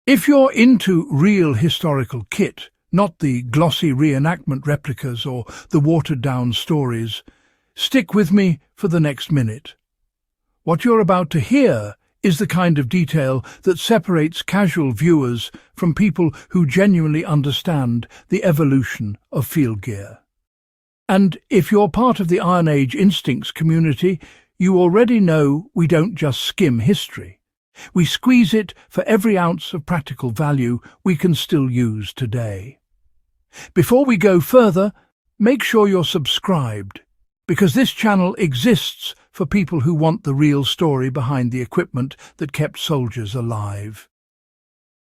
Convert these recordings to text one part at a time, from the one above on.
If you're into real historical kit, not the glossy reenactment replicas or the watered-down stories, stick with me for the next minute. What you're about to hear is the kind of detail that separates casual viewers from people who genuinely understand the evolution of field gear. And if you're part of the Iron Age Instincts community, you already know we don't just skim history. We squeeze it for every ounce of practical value we can still use today. Before we go further, make sure you're subscribed, because this channel exists for people who want the real story behind the equipment that kept soldiers alive.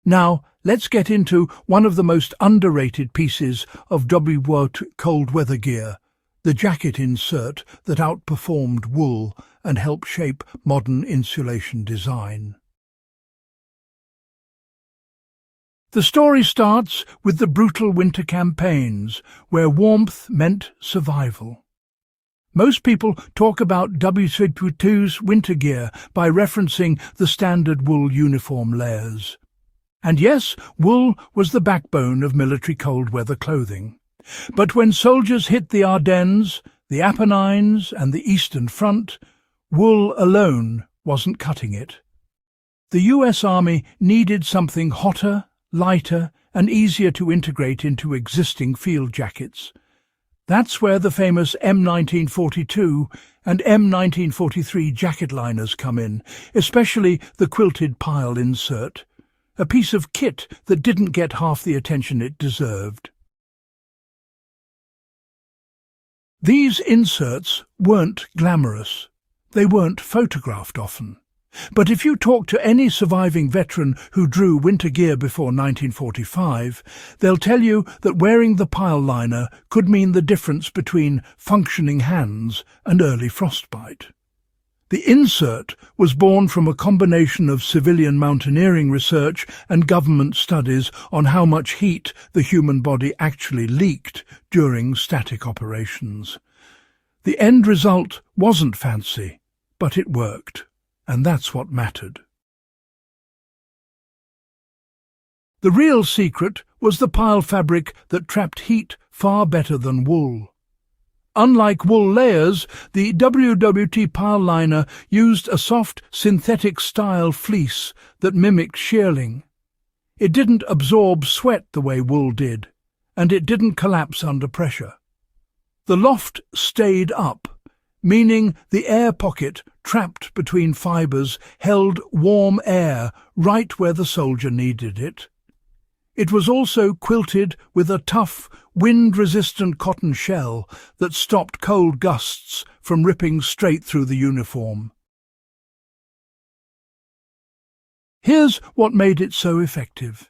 Now, let's get into one of the most underrated pieces of WWII cold weather gear, the jacket insert that outperformed wool and helped shape modern insulation design. The story starts with the brutal winter campaigns, where warmth meant survival. Most people talk about WWII's winter gear by referencing the standard wool uniform layers. And yes, wool was the backbone of military cold weather clothing. But when soldiers hit the Ardennes, the Apennines and the Eastern Front, wool alone wasn't cutting it. The US Army needed something hotter, lighter and easier to integrate into existing field jackets. That's where the famous M1942 and M1943 jacket liners come in, especially the quilted pile insert, a piece of kit that didn't get half the attention it deserved. These inserts weren't glamorous. They weren't photographed often. But if you talk to any surviving veteran who drew winter gear before 1945, they'll tell you that wearing the pile liner could mean the difference between functioning hands and early frostbite. The insert was born from a combination of civilian mountaineering research and government studies on how much heat the human body actually leaked during static operations. The end result wasn't fancy, but it worked. And that's what mattered. The real secret was the pile fabric that trapped heat far better than wool. Unlike wool layers, the WWII pile liner used a soft synthetic-style fleece that mimicked shearling. It didn't absorb sweat the way wool did, and it didn't collapse under pressure. The loft stayed up, meaning the air pocket trapped between fibres held warm air right where the soldier needed it. It was also quilted with a tough, wind-resistant cotton shell that stopped cold gusts from ripping straight through the uniform. Here's what made it so effective.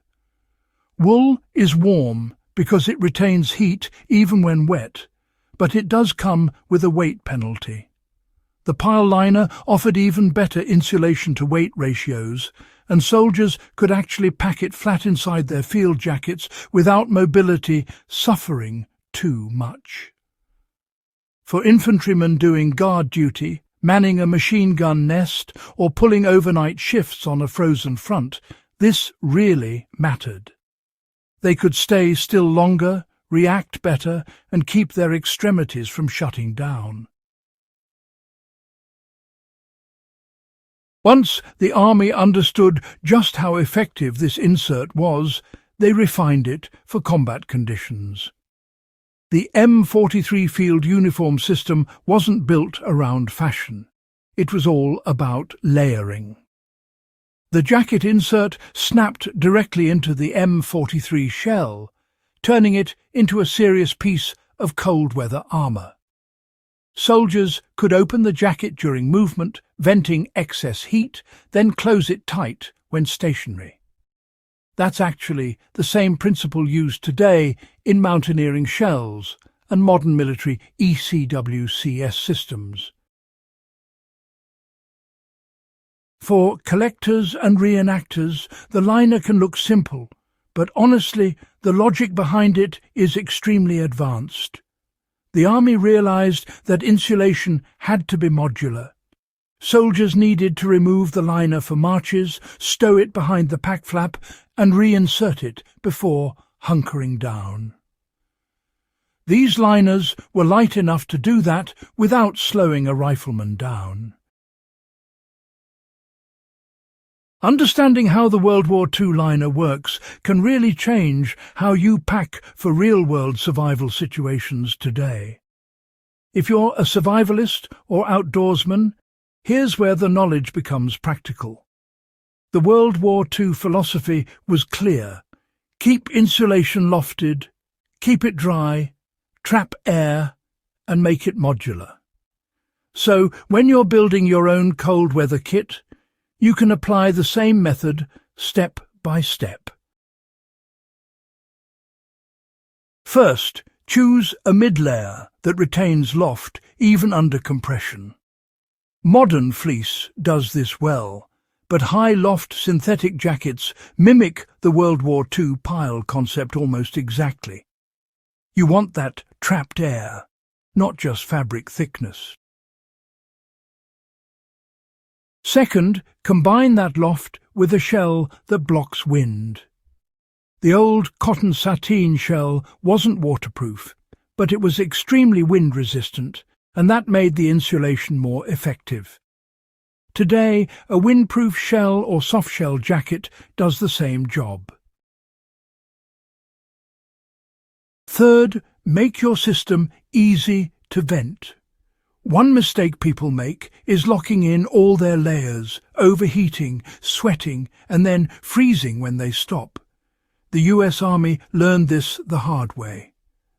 Wool is warm because it retains heat even when wet, but it does come with a weight penalty. The pile liner offered even better insulation-to-weight ratios, and soldiers could actually pack it flat inside their field jackets without mobility suffering too much. For infantrymen doing guard duty, manning a machine gun nest, or pulling overnight shifts on a frozen front, this really mattered. They could stay still longer, react better, and keep their extremities from shutting down. Once the Army understood just how effective this insert was, they refined it for combat conditions. The M43 field uniform system wasn't built around fashion. It was all about layering. The jacket insert snapped directly into the M43 shell, turning it into a serious piece of cold-weather armour. Soldiers could open the jacket during movement, venting excess heat, then close it tight when stationary. That's actually the same principle used today in mountaineering shells and modern military ECWCS systems. For collectors and reenactors, the liner can look simple, but honestly, the logic behind it is extremely advanced. The Army realized that insulation had to be modular. Soldiers needed to remove the liner for marches, stow it behind the pack flap, and reinsert it before hunkering down. These liners were light enough to do that without slowing a rifleman down. Understanding how the World War II liner works can really change how you pack for real-world survival situations today. If you're a survivalist or outdoorsman, here's where the knowledge becomes practical. The World War II philosophy was clear. Keep insulation lofted, keep it dry, trap air, and make it modular. So, when you're building your own cold weather kit, you can apply the same method step by step. First, choose a mid-layer that retains loft even under compression. Modern fleece does this well, but high-loft synthetic jackets mimic the World War II pile concept almost exactly. You want that trapped air, not just fabric thickness. Second, combine that loft with a shell that blocks wind. The old cotton sateen shell wasn't waterproof, but it was extremely wind-resistant, and that made the insulation more effective. Today, a windproof shell or soft-shell jacket does the same job. Third, make your system easy to vent. One mistake people make is locking in all their layers, overheating, sweating, and then freezing when they stop. The US Army learned this the hard way.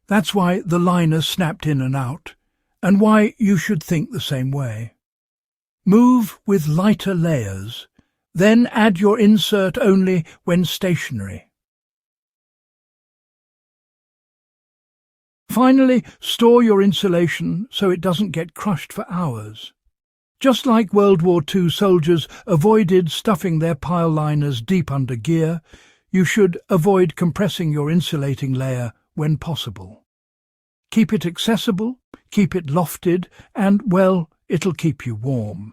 That's why the liner snapped in and out, and why you should think the same way. Move with lighter layers, then add your insert only when stationary. Finally, store your insulation so it doesn't get crushed for hours. Just like World War II soldiers avoided stuffing their pile liners deep under gear, you should avoid compressing your insulating layer when possible. Keep it accessible, keep it lofted, and, well, it'll keep you warm.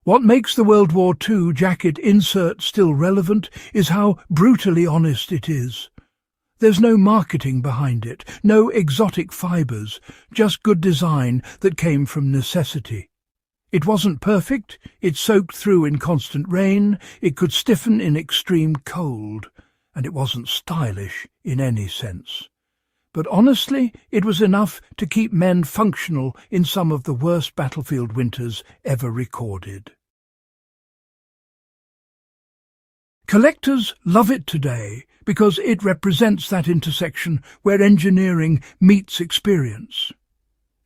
What makes the World War II jacket insert still relevant is how brutally honest it is. There's no marketing behind it, no exotic fibres, just good design that came from necessity. It wasn't perfect, it soaked through in constant rain, it could stiffen in extreme cold, and it wasn't stylish in any sense. But honestly, it was enough to keep men functional in some of the worst battlefield winters ever recorded. Collectors love it today because it represents that intersection where engineering meets experience.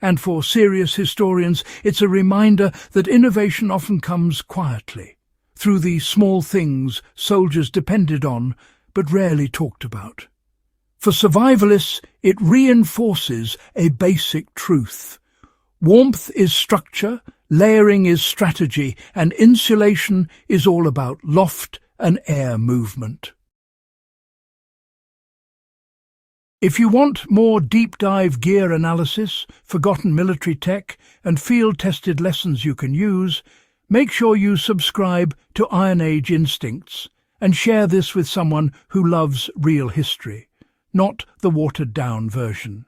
And for serious historians, it's a reminder that innovation often comes quietly, through the small things soldiers depended on but rarely talked about. For survivalists, it reinforces a basic truth. Warmth is structure, layering is strategy, and insulation is all about loft and air movement. If you want more deep-dive gear analysis, forgotten military tech, and field-tested lessons you can use, make sure you subscribe to Iron Age Instincts and share this with someone who loves real history, not the watered-down version.